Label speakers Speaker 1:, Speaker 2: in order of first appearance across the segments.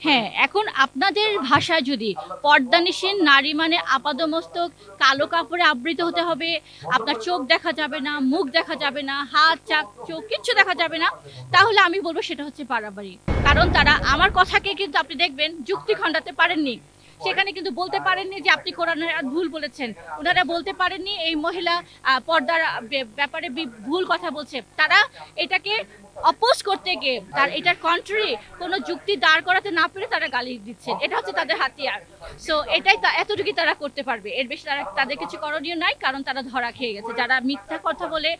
Speaker 1: হ্যাঁ, এখন আপনাদের ভাষায় যদি পর্দানিসীন নারী মানে আপাদমস্তক কালো কাপড়ে আবৃত হতে হবে, আপনার চোখ দেখা যাবে না, মুখ দেখা যাবে না, হাত চোখ কিচ্ছু দেখা যাবে না, তাহলে আমি বলবো সেটা হচ্ছে বাড়াবাড়ি। কারণ তারা আমার কথাকে কিন্তু আপনি দেখবেন যুক্তি খণ্ডাতে পারেননি। সেখানে কিন্তু বলতে পারেননি যে আপনি কোরআনের আয়াত ভুল বলেছেন। ওনারা বলতে পারেননি এই মহিলা পর্দার ব্যাপারে ভুল কথা বলছে। তারা এটাকে অপোজ করতে গিয়ে তার এটার কন্ট্রারি কোনো যুক্তি দাঁড় করাতে না পেরে তারা গালি দিচ্ছেন। এটা হচ্ছে তাদের হাতিয়ার। সো এটাই এতটুকুই তারা করতে পারবে, এর বেশি তাদের কিছু করণীয় নাই। কারণ তারা ধরা খেয়ে গেছে। যারা মিথ্যা কথা বলে,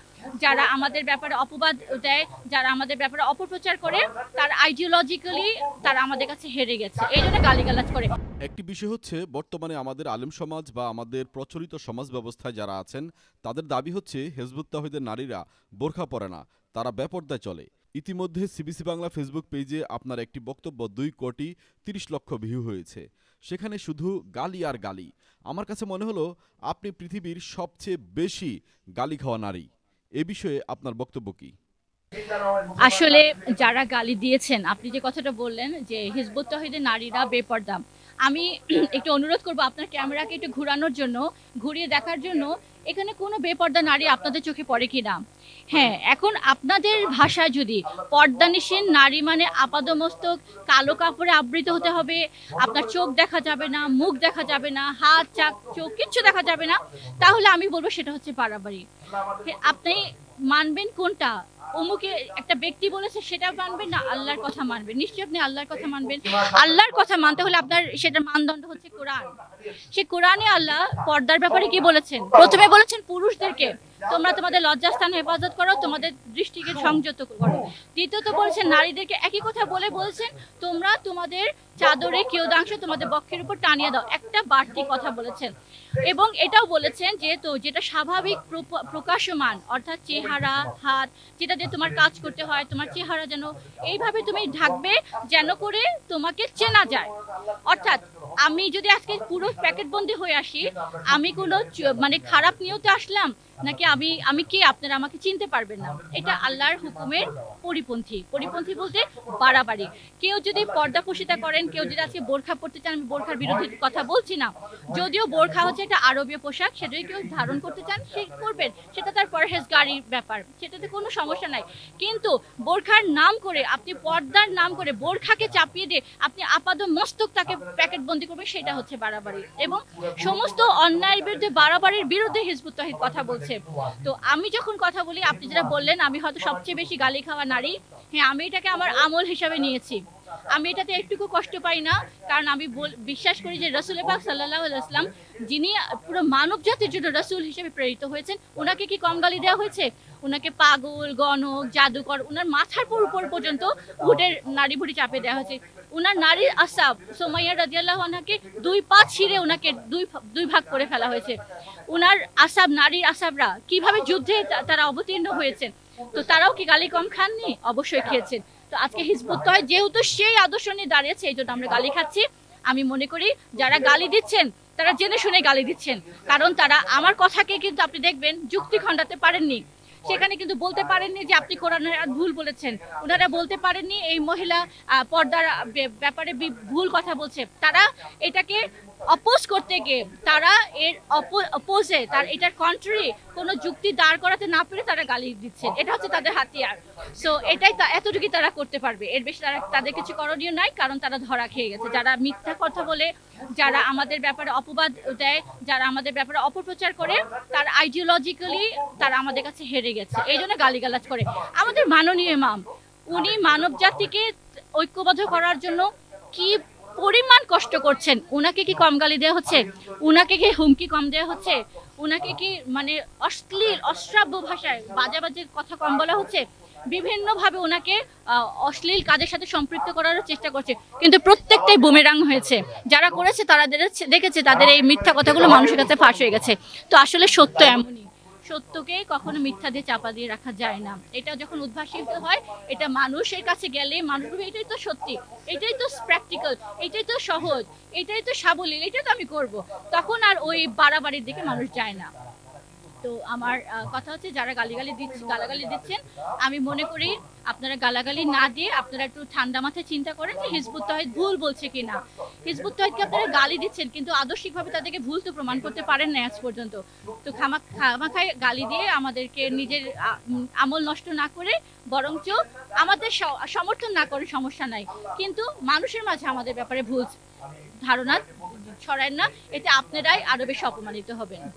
Speaker 1: যারা আমাদের ব্যাপারে অপবাদ দেয়, যারা আমাদের ব্যাপারে অপপ্রচার করে, তার আইডিওলজিক্যালি তারা আমাদের কাছে হেরে গেছে, এই জন্য গালিগালাজ করে।
Speaker 2: একটি বিষয় হচ্ছে, বর্তমানে আমাদের আলেম সমাজ বা আমাদের প্রচলিত সমাজ ব্যবস্থায় যারা আছেন তাদের দাবি হচ্ছে হিজবুত তাওহীদের নারীরা বোরখা পরে না, তারা বেপরদায় চলে। ইতিমধ্যে সিবিসি বাংলা ফেসবুক পেজে আপনার একটি বক্তব্য 2,30,00,000 ভিউ হয়েছে। সেখানে শুধু গালি আর গালি। আমার কাছে মনে হলো আপনি পৃথিবীর সবচেয়ে বেশি গালি খাওয়া নারী। এ বিষয়ে আপনার বক্তব্য কি?
Speaker 1: আসলে যারা গালি দিয়েছেন, আপনি যে কথাটা বললেন যে হিজবুত তাওহীদের নারীরা বেপরদা, আমি একটু অনুরোধ করবো আপনার ক্যামেরাকে একটু ঘুরানোর জন্য, ঘুরিয়ে দেখার জন্য এখানে কোনো বেপর্দা নারী আপনাদের চোখে পড়ে কিনা। হ্যাঁ, এখন আপনাদের ভাষায় যদি পর্দানিসীন নারী মানে আপাদমস্তক কালো কাপড়ে আবৃত হতে হবে, আপনার চোখ দেখা যাবে না, মুখ দেখা যাবে না, হাত চোখ কিচ্ছু দেখা যাবে না, তাহলে আমি বলবো সেটা হচ্ছে বাড়াবাড়ি। আপনি মানবেন কোনটা? অমুকে একটা ব্যক্তি বলেছে সেটা মানবেন, না আল্লাহর কথা মানবেন? নিশ্চয়ই আপনি আল্লাহর কথা মানবেন। আল্লাহর কথা মানতে হলে আপনার সেটার মানদণ্ড হচ্ছে কোরআন। সে কোরআনে আল্লাহ পর্দার ব্যাপারে কি বলেছেন? প্রথমে বলেছেন পুরুষদেরকে তোমরা তোমাদের লজ্জাস্থান হেফাজত করো, তোমাদের দৃষ্টিকে সংযত করো। দ্বিতীয়ত বলেছেন নারীদেরকে একই কথা বলেছেন তোমরা তোমাদের চাদরে কিয়দাংশ তোমাদের বক্ষের উপর টানিয়ে দাও, একটা বাড়তি কথা বলেছেন। এবং এটাও বলেছেন যে তো যেটা স্বাভাবিক প্রকাশমান, অর্থাৎ চেহারা, হাত, যেটা দিয়ে তোমার কাজ করতে হয়, তোমার চেহারা যেন এইভাবে তুমি ঢাকবে যেন করে তোমাকে চেনা যায়। অর্থাৎ আমি যদি আজকে পুরো প্যাকেটবন্দি হয়ে আসি, আমি কোনো মানে খারাপ নিয়তে আসলাম নাকি আমি কে আপনারা আমাকে চিনতে পারবেন না, এটা আল্লাহর হুকুমের পরিপন্থী বলতে বাড়াবাড়ি। কেউ যদি পর্দাপোশিতা করেন, কেউ যদি আজকে বোরখা পড়তে চান, আমি বোরখার বিরুদ্ধে কথা বলছি না, যদিও বোরখা হচ্ছে একটা আরবীয় পোশাক, সেটা যদি কেউ ধারণ করতে চান সে করবেন, সেটা তার পরহেজগারির ব্যাপার, সেটাতে কোনো সমস্যা নাই। কিন্তু বোরখার নাম করে আপনি, পর্দার নাম করে বোরখাকে চাপিয়ে দিয়ে আপনি আপাদ মস্তক তাকে প্যাকেটবন্দি করবেন, সেটা হচ্ছে বাড়াবাড়ি। এবং সমস্ত অন্যায়ের বিরুদ্ধে, বাড়াবাড়ির বিরুদ্ধে হিজবুত তাওহীদ কথা বলছে। তো আমি যখন কথা বলি, আপনি যেটা বললেন আমি হয়তো সবচেয়ে বেশি গালি খাওয়া নারী, হ্যাঁ আমি এটাকে আমার আমল হিসাবে নিয়েছি। আমি এটাতে একটুকু কষ্ট পাই না, কারণ আমি বিশ্বাস করি যে রাসূল পাক সাল্লাল্লাহু আলাইহি ওয়াসাল্লাম, যিনি পুরো মানব জাতির জন্য রাসূল হিসেবে প্রেরিত হয়েছেন, ওনাকে কি কম গালি দেওয়া হয়েছে? ওনাকে পাগল, গণক, জাদুকর, ওনার মাথার উপর পর্যন্ত উটের নারী ভুড়ি চাপে দেওয়া হয়েছে। ওনার নারীর আসাব সুমাইয়া রাদিয়াল্লাহু আনহাকে 2 পা ছিঁড়ে ওনাকে দুই ভাগ করে ফেলা হয়েছে। ওনার আসাব, নারীর আসাবরা কিভাবে যুদ্ধে তারা অবতীর্ণ হয়েছেন, তো তারাও কি গালি কম খাননি? অবশ্যই খেয়েছেন। তো আজকে হিজবুত তাওহীদ যেহেতু সেই আদর্শ নিয়ে দাঁড়িয়েছে, এই জন্য আমরা গালি খাচ্ছি। আমি মনে করি যারা গালি দিচ্ছেন তারা জেনে শুনে গালি দিচ্ছেন, কারণ তারা আমার কথাকে কিন্তু আপনি দেখবেন যুক্তি খণ্ডাতে পারেননি। সেখানে কিন্তু বলতে পারেননি যে আপনি কোরআনের আয়াত ভুল বলেছেন। ওনারা বলতে পারেননি এই মহিলা পর্দার ব্যাপারে ভুল কথা বলছে। তারা এটাকে অপোজ করতে গিয়ে, তারা এর অপোজে, তার এটার কন্ট্রারি কোনো যুক্তি দাঁড় করাতে না পেরে তারা গালি দিচ্ছেন। এটা হচ্ছে তাদের হাতিয়ার। সো এটাই এতটুকুই তারা করতে পারবে, এর বেশি তাদের কিছু করণীয় নাই। কারণ তারা ধরা খেয়ে গেছে। যারা মিথ্যা কথা বলে, যারা আমাদের ব্যাপারে অপবাদ দেয়, যারা আমাদের ব্যাপারে অপপ্রচার করে, তার আইডিওলজিক্যালি তারা আমাদের কাছে হেরে গেছে, এই জন্য গালিগালাজ করে। আমাদের মাননীয় ইমাম, উনি মানব জাতিকে ঐক্যবদ্ধ করার জন্য কি পরিমাণ কষ্ট করছেন। উনাকে কি কম গালি দেওয়া হচ্ছে? উনাকে কি হুমকি কম দেওয়া হচ্ছে? উনাকে কি মানে অশ্লীল অশ্রাব্য ভাষায় বাজে বাজে কথা কম বলা হচ্ছে? বিভিন্নভাবে ওনাকে অশ্লীল কাজের সাথে সম্পৃক্ত করার চেষ্টা করছে, কিন্তু প্রত্যেকটাই বুমেরাং হয়েছে। যারা করেছে তারা দেখেছে তাদের এই মিথ্যা কথাগুলো মানুষের কাছে ফাঁস হয়ে গেছে। তো আসলে সত্য এমনই, সত্যকে কখনো মিথ্যা দিয়ে চাপা দিয়ে রাখা যায় না। এটা যখন উদ্ভাসিত হয়, এটা মানুষের কাছে গেলে মানুষ বলবে এটাই তো সত্যি, এটাই তো প্র্যাকটিক্যাল, এটাই তো সহজ, এটাই তো সাবলীল, এটাই তো আমি করব। তখন আর ওই বাড়াবাড়ির দিকে মানুষ যায় না। তো আমার কথা হচ্ছে যারা গালাগালি দিচ্ছেন, আমি মনে করি আপনারা গালাগালি না দিয়ে আপনারা একটু ঠান্ডা মাথায় চিন্তা করেন যে হিজবুত তহিদ ভুল বলছে কিনা। হিজবুত তহিদকে আপনারা গালি দিচ্ছেন কিন্তু আদর্শিকভাবে তাদেরকে ভুল তো প্রমাণ করতে পারেন না আজ পর্যন্ত। তো খামাখায় গালি দিয়ে আমাদেরকে নিজের আমল নষ্ট না করে বরঞ্চ আমাদের সমর্থন না করেন সমস্যা নাই, কিন্তু মানুষের মাঝে আমাদের ব্যাপারে ভুল ধারণা ছড়ায় না, এতে আপনারাই আরো বেশি অপমানিত হবেন।